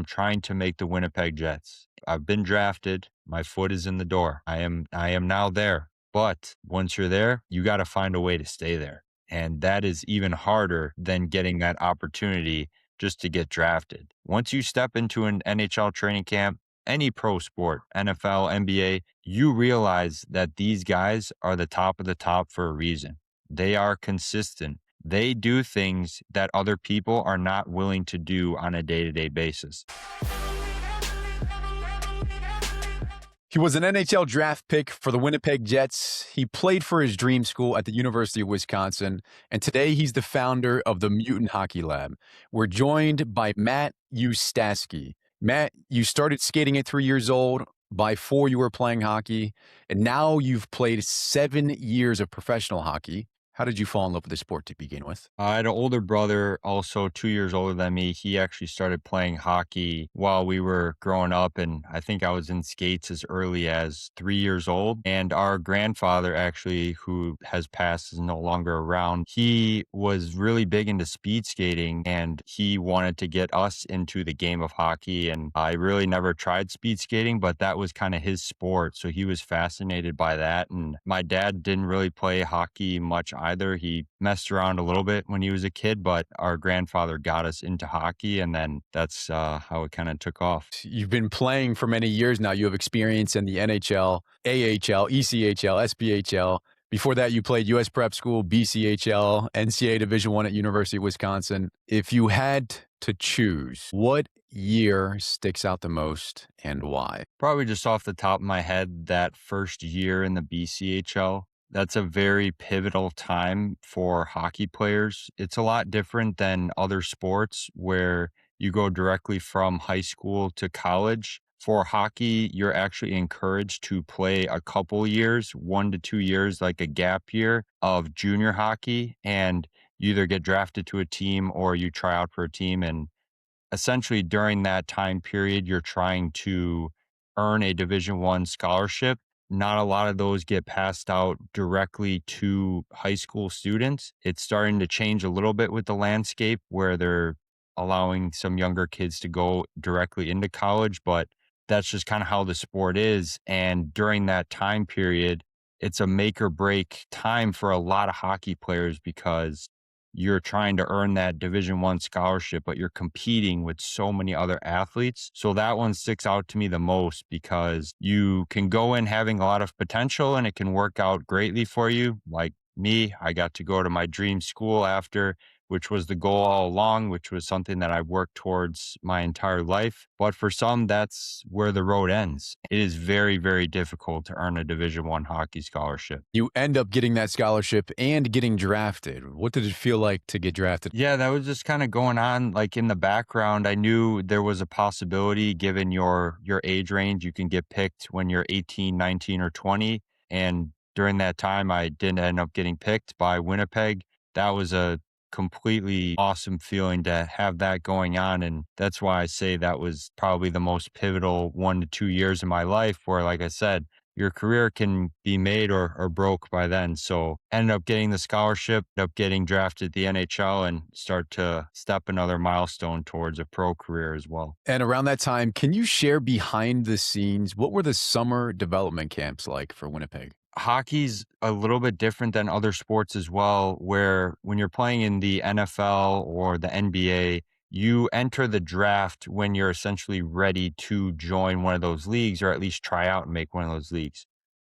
I'm trying to make the Winnipeg Jets. I've been drafted. My foot is in the door. I am now there. But once you're there, you got to find a way to stay there. And that is even harder than getting that opportunity just to get drafted. Once you step into an NHL training camp, any pro sport, NFL, NBA, you realize that these guys are the top of the top for a reason. They are consistent. They do things that other people are not willing to do on a day-to-day basis. He was an NHL draft pick for the Winnipeg Jets. He played for his dream school at the University of Wisconsin, and today he's the founder of the Mutant Hockey Lab. We're joined by Matt Ustaski. Matt, you started skating at 3 years old. By 4, you were playing hockey, and now you've played 7 years of professional hockey. How did you fall in love with the sport to begin with? I had an older brother, also 2 years older than me. He actually started playing hockey while we were growing up, and I think I was in skates as early as 3 years old. And our grandfather, actually, who has passed, is no longer around. He was really big into speed skating, and he wanted to get us into the game of hockey. And I really never tried speed skating, but that was kind of his sport. So he was fascinated by that. And my dad didn't really play hockey much either. He messed around a little bit when he was a kid, but our grandfather got us into hockey, and then that's how it kind of took off. You've been playing for many years now. You have experience in the NHL, AHL, ECHL, SPHL. Before that, you played U.S. Prep School, BCHL, NCAA Division I at University of Wisconsin. If you had to choose, what year sticks out the most and why? Probably just off the top of my head, that first year in the BCHL. That's a very pivotal time for hockey players. It's a lot different than other sports where you go directly from high school to college. For hockey, you're actually encouraged to play a couple years, 1 to 2 years, like a gap year of junior hockey. And you either get drafted to a team or you try out for a team. And essentially during that time period, you're trying to earn a Division I scholarship. Not a lot of those get passed out directly to high school students. It's starting to change a little bit with the landscape where they're allowing some younger kids to go directly into college, but that's just kind of how the sport is. And during that time period, it's a make or break time for a lot of hockey players because you're trying to earn that Division I scholarship, but you're competing with so many other athletes. So that one sticks out to me the most because you can go in having a lot of potential and it can work out greatly for you. Like me, I got to go to my dream school after, which was the goal all along, which was something that I've worked towards my entire life. But for some, that's where the road ends. It is very, very difficult to earn a Division I hockey scholarship. You end up getting that scholarship and getting drafted. What did it feel like to get drafted? Yeah, that was just kind of going on like in the background. I knew there was a possibility given your age range, you can get picked when you're 18, 19, or 20. And during that time, I didn't end up getting picked by Winnipeg. That was a completely awesome feeling to have that going on. And that's why I say that was probably the most pivotal 1 to 2 years of my life where, like I said, your career can be made or broke by then. So ended up getting the scholarship, ended up getting drafted at the NHL and start to step another milestone towards a pro career as well. And around that time, can you share behind the scenes? What were the summer development camps like for Winnipeg? Hockey's a little bit different than other sports as well, where when you're playing in the NFL or the NBA, you enter the draft when you're essentially ready to join one of those leagues or at least try out and make one of those leagues.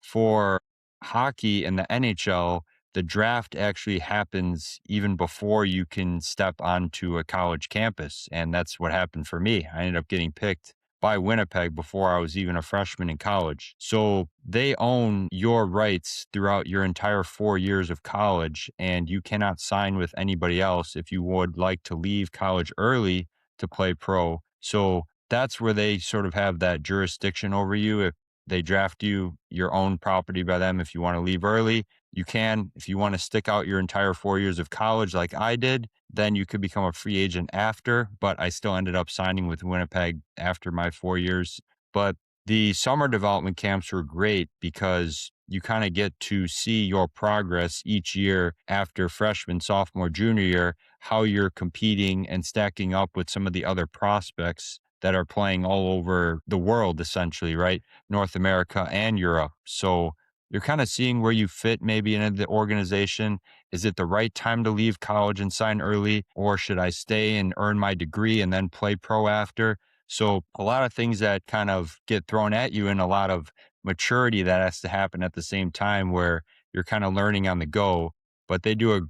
For hockey and the NHL, the draft actually happens even before you can step onto a college campus. And that's what happened for me. I ended up getting picked by Winnipeg before I was even a freshman in college. So they own your rights throughout your entire 4 years of college, and you cannot sign with anybody else if you would like to leave college early to play pro. So that's where they sort of have that jurisdiction over you. If they draft you, your own property by them. If you want to leave early, you can. If you want to stick out your entire 4 years of college like I did, then you could become a free agent after. But I still ended up signing with Winnipeg after my 4 years. But the summer development camps were great because you kind of get to see your progress each year after freshman, sophomore, junior year, how you're competing and stacking up with some of the other prospects that are playing all over the world, essentially, right? North America and Europe. So you're kind of seeing where you fit maybe in the organization. Is it the right time to leave college and sign early, or should I stay and earn my degree and then play pro after? So a lot of things that kind of get thrown at you, and a lot of maturity that has to happen at the same time where you're kind of learning on the go. But they do a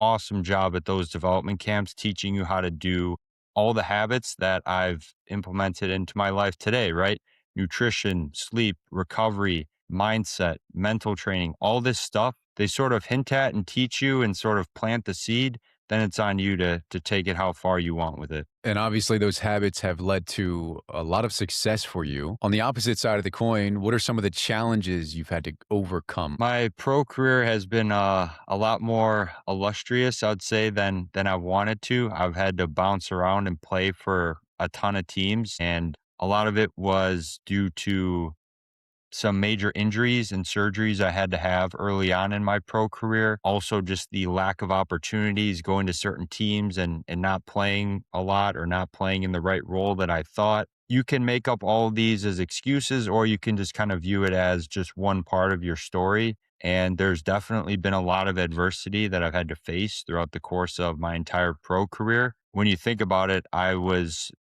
awesome job at those development camps teaching you how to do all the habits that I've implemented into my life today, right? Nutrition, sleep, recovery, mindset, mental training, all this stuff, they sort of hint at and teach you and sort of plant the seed. Then it's on you to take it how far you want with it. And obviously, those habits have led to a lot of success for you. On the opposite side of the coin, what are some of the challenges you've had to overcome? My pro career has been a lot more illustrious, I'd say, than I wanted to. I've had to bounce around and play for a ton of teams, and a lot of it was due to some major injuries and surgeries I had to have early on in my pro career. Also, just the lack of opportunities going to certain teams and not playing a lot or not playing in the right role that I thought. You can make up all of these as excuses, or you can just kind of view it as just one part of your story. And there's definitely been a lot of adversity that I've had to face throughout the course of my entire pro career. When you think about it, I was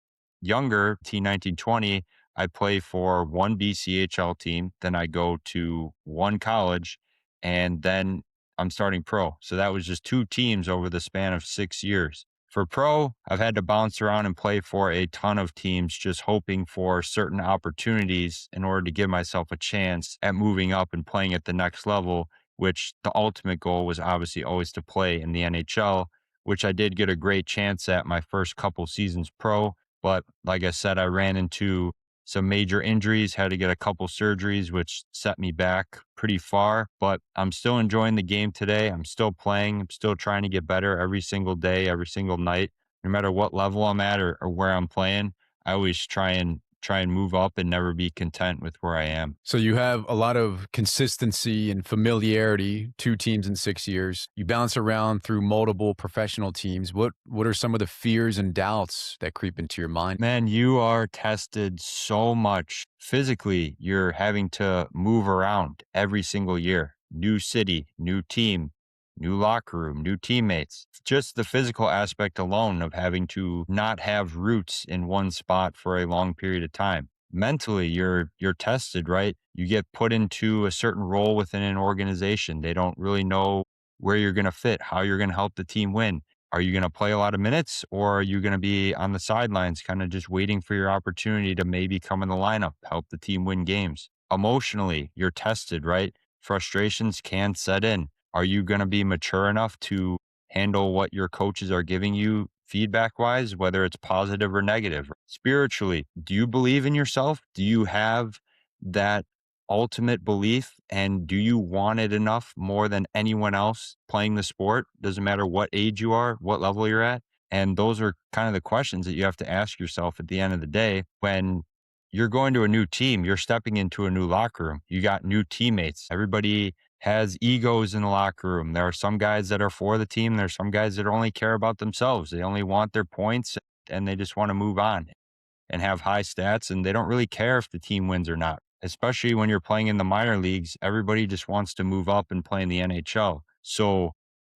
younger, T 19, 20. I play for one BCHL team, then I go to one college, and then I'm starting pro. So that was just two teams over the span of 6 years. For pro, I've had to bounce around and play for a ton of teams, just hoping for certain opportunities in order to give myself a chance at moving up and playing at the next level, which the ultimate goal was obviously always to play in the NHL, which I did get a great chance at my first couple seasons pro. But like I said, I ran into some major injuries, had to get a couple surgeries, which set me back pretty far. But I'm still enjoying the game today. I'm still playing. I'm still trying to get better every single day, every single night, no matter what level I'm at or where I'm playing. I always try and move up and never be content with where I am. So you have a lot of consistency and familiarity, 2 teams in 6 years. You bounce around through multiple professional teams. What are some of the fears and doubts that creep into your mind? Man, you are tested so much physically. You're having to move around every single year. New city, new team, new locker room, new teammates. Just the physical aspect alone of having to not have roots in one spot for a long period of time. Mentally, you're tested, right? You get put into a certain role within an organization. They don't really know where you're going to fit, how you're going to help the team win. Are you going to play a lot of minutes, or are you going to be on the sidelines, kind of just waiting for your opportunity to maybe come in the lineup, help the team win games? Emotionally, you're tested, right? Frustrations can set in. Are you going to be mature enough to handle what your coaches are giving you feedback wise, whether it's positive or negative? Spiritually, do you believe in yourself? Do you have that ultimate belief, and do you want it enough more than anyone else playing the sport? Doesn't matter what age you are, what level you're at. And those are kind of the questions that you have to ask yourself at the end of the day. When you're going to a new team, you're stepping into a new locker room, you got new teammates. Everybody has egos in the locker room. There are some guys that are for the team, there's some guys that only care about themselves. They only want their points and they just want to move on and have high stats, and they don't really care if the team wins or not. Especially when you're playing in the minor leagues, everybody just wants to move up and play in the NHL. So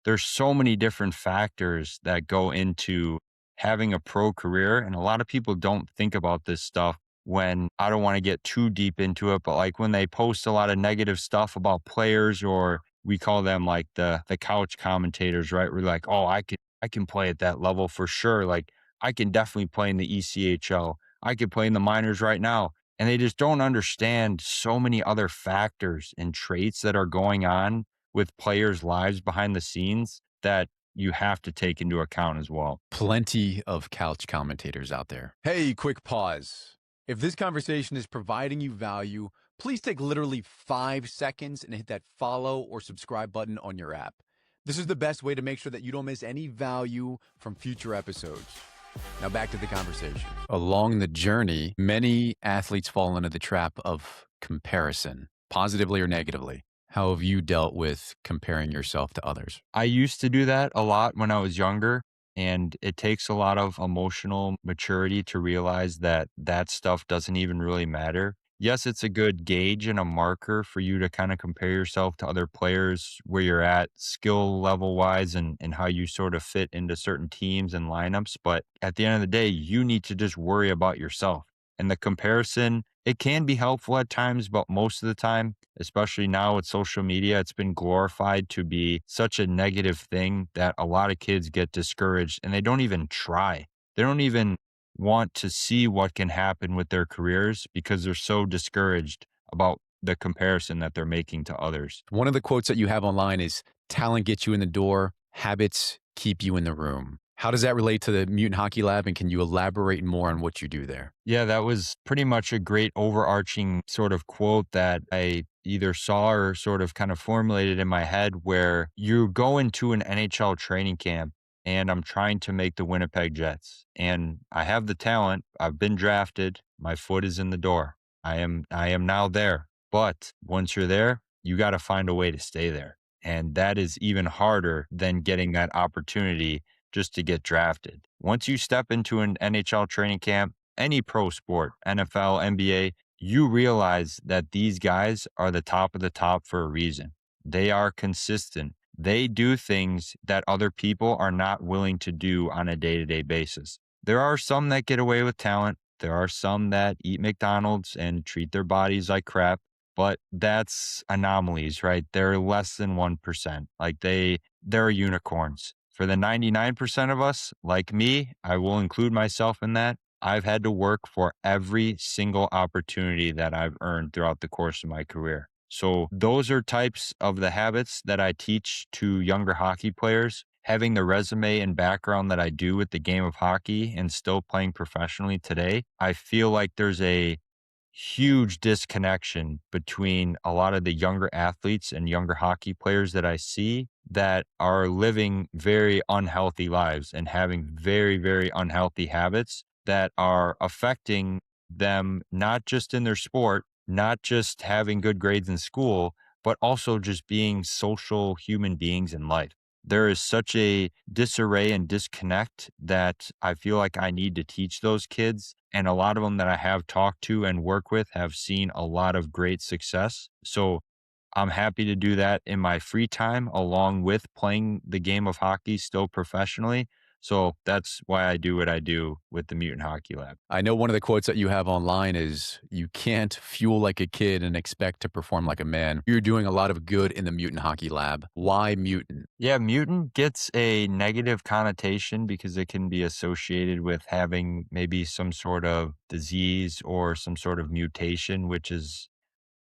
there's so many different factors that go into having a pro career, and a lot of people don't think about this stuff. When I don't want to get too deep into it, but like when they post a lot of negative stuff about players, or we call them like the couch commentators, right? We're like, oh, I can play at that level for sure. Like I can definitely play in the ECHL. I could play in the minors right now. And they just don't understand so many other factors and traits that are going on with players' lives behind the scenes that you have to take into account as well. Plenty of couch commentators out there. Hey, quick pause. If this conversation is providing you value, please take literally 5 seconds and hit that follow or subscribe button on your app. This is the best way to make sure that you don't miss any value from future episodes. Now back to the conversation. Along the journey, many athletes fall into the trap of comparison, positively or negatively. How have you dealt with comparing yourself to others? I used to do that a lot when I was younger. And it takes a lot of emotional maturity to realize that that stuff doesn't even really matter. Yes, it's a good gauge and a marker for you to kind of compare yourself to other players where you're at skill level wise and how you sort of fit into certain teams and lineups. But at the end of the day, you need to just worry about yourself. And the comparison, it can be helpful at times, but most of the time, especially now with social media, it's been glorified to be such a negative thing that a lot of kids get discouraged and they don't even try. They don't even want to see what can happen with their careers because they're so discouraged about the comparison that they're making to others. One of the quotes that you have online is talent gets you in the door, habits keep you in the room. How does that relate to the Mutant Hockey Lab? And can you elaborate more on what you do there? Yeah, that was pretty much a great overarching sort of quote that I either saw or sort of kind of formulated in my head where you go into an NHL training camp and I'm trying to make the Winnipeg Jets and I have the talent. I've been drafted. My foot is in the door. I am now there. But once you're there, you got to find a way to stay there. And that is even harder than getting that opportunity just to get drafted. Once you step into an NHL training camp, any pro sport, NFL, NBA, you realize that these guys are the top of the top for a reason. They are consistent. They do things that other people are not willing to do on a day to day basis. There are some that get away with talent. There are some that eat McDonald's and treat their bodies like crap, but that's anomalies, right? They're less than 1%. They're unicorns. For the 99% of us, like me, I will include myself in that. I've had to work for every single opportunity that I've earned throughout the course of my career. So those are types of the habits that I teach to younger hockey players. Having the resume and background that I do with the game of hockey and still playing professionally today, I feel like there's a huge disconnection between a lot of the younger athletes and younger hockey players that I see that are living very unhealthy lives and having very, very unhealthy habits that are affecting them, not just in their sport, not just having good grades in school, but also just being social human beings in life. There is such a disarray and disconnect that I feel like I need to teach those kids. And a lot of them that I have talked to and work with have seen a lot of great success. So I'm happy to do that in my free time along with playing the game of hockey still professionally. So that's why I do what I do with the Mutant Hockey Lab. I know one of the quotes that you have online is you can't fuel like a kid and expect to perform like a man. You're doing a lot of good in the Mutant Hockey Lab. Why mutant? Yeah, mutant gets a negative connotation because it can be associated with having maybe some sort of disease or some sort of mutation, which is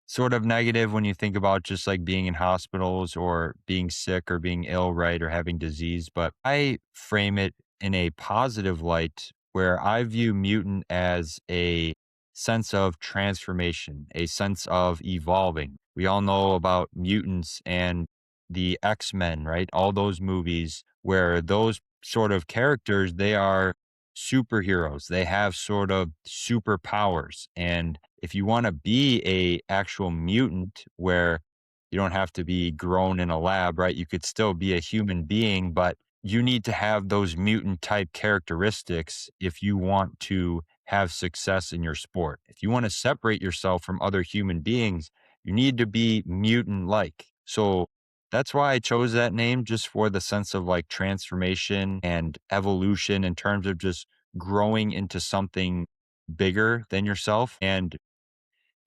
sort of negative when you think about just like being in hospitals or being sick or being ill, right? Or having disease. But I frame it in a positive light where I view mutant as a sense of transformation, a sense of evolving. We all know about mutants and the X-Men, right? All those movies where those sort of characters, they are superheroes. They have sort of superpowers. And if you want to be a actual mutant where you don't have to be grown in a lab, right? You could still be a human being, but you need to have those mutant type characteristics if you want to have success in your sport. If you want to separate yourself from other human beings, you need to be mutant like. So that's why I chose that name, just for the sense of like transformation and evolution in terms of just growing into something bigger than yourself. And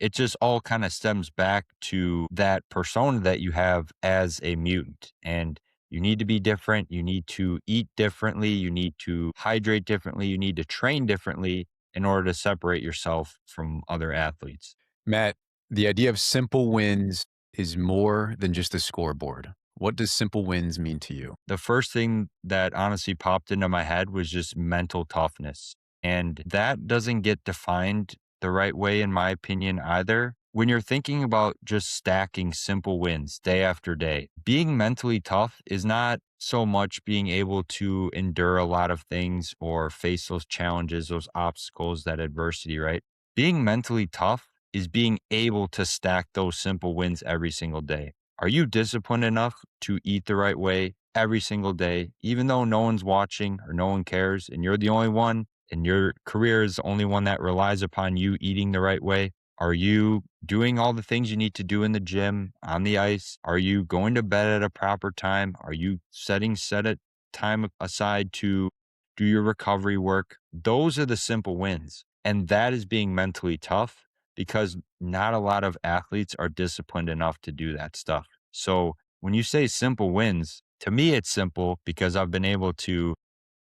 it just all kind of stems back to that persona that you have as a mutant. And you need to be different. You need to eat differently. You need to hydrate differently. You need to train differently in order to separate yourself from other athletes. Matt, the idea of simple wins is more than just a scoreboard. What does simple wins mean to you? The first thing that honestly popped into my head was just mental toughness. And that doesn't get defined the right way, in my opinion, either. When you're thinking about just stacking simple wins day after day, being mentally tough is not so much being able to endure a lot of things or face those challenges, those obstacles, that adversity, right? Being mentally tough is being able to stack those simple wins every single day. Are you disciplined enough to eat the right way, every single day, even though no one's watching or no one cares, and you're the only one, and your career is the only one that relies upon you eating the right way. Are you doing all the things you need to do in the gym, on the ice? Are you going to bed at a proper time? Are you set a time aside to do your recovery work? Those are the simple wins. And that is being mentally tough because not a lot of athletes are disciplined enough to do that stuff. So when you say simple wins, to me, it's simple because I've been able to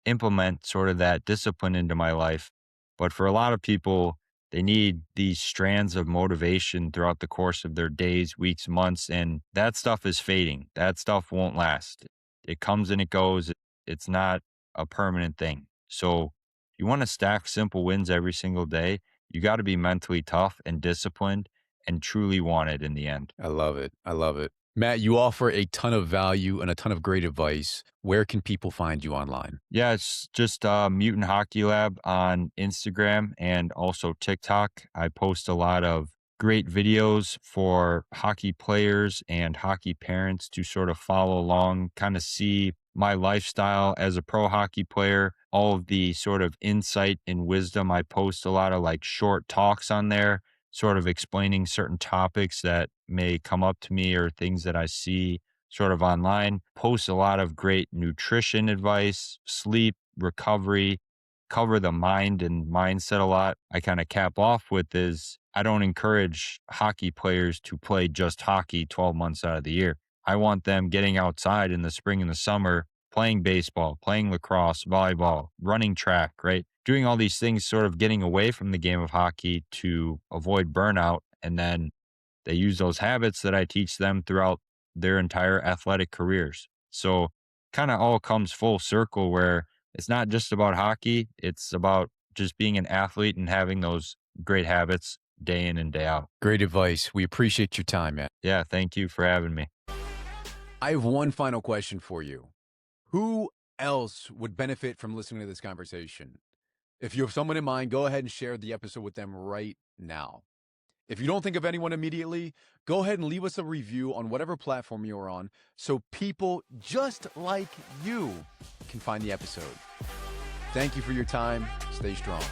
implement sort of that discipline into my life. But for a lot of people, they need these strands of motivation throughout the course of their days, weeks, months, and that stuff is fading. That stuff won't last. It comes and it goes. It's not a permanent thing. So, if you want to stack simple wins every single day, you got to be mentally tough and disciplined and truly want it in the end. I love it. I love it. Matt, you offer a ton of value and a ton of great advice. Where can people find you online? Yeah, it's just Mutant Hockey Lab on Instagram and also TikTok. I post a lot of great videos for hockey players and hockey parents to sort of follow along, kind of see my lifestyle as a pro hockey player, all of the sort of insight and wisdom. I post a lot of like short talks on there, sort of explaining certain topics that may come up to me or things that I see sort of online, post a lot of great nutrition advice, sleep, recovery, cover the mind and mindset a lot. I kind of cap off with is I don't encourage hockey players to play just hockey 12 months out of the year. I want them getting outside in the spring and the summer, playing baseball, playing lacrosse, volleyball, running track, right? Doing all these things, sort of getting away from the game of hockey to avoid burnout. And then they use those habits that I teach them throughout their entire athletic careers. So kind of all comes full circle where it's not just about hockey, it's about just being an athlete and having those great habits day in and day out. Great advice. We appreciate your time, Matt. Yeah, thank you for having me. I have one final question for you. Who else would benefit from listening to this conversation? If you have someone in mind, go ahead and share the episode with them right now. If you don't think of anyone immediately, go ahead and leave us a review on whatever platform you're on so people just like you can find the episode. Thank you for your time. Stay strong.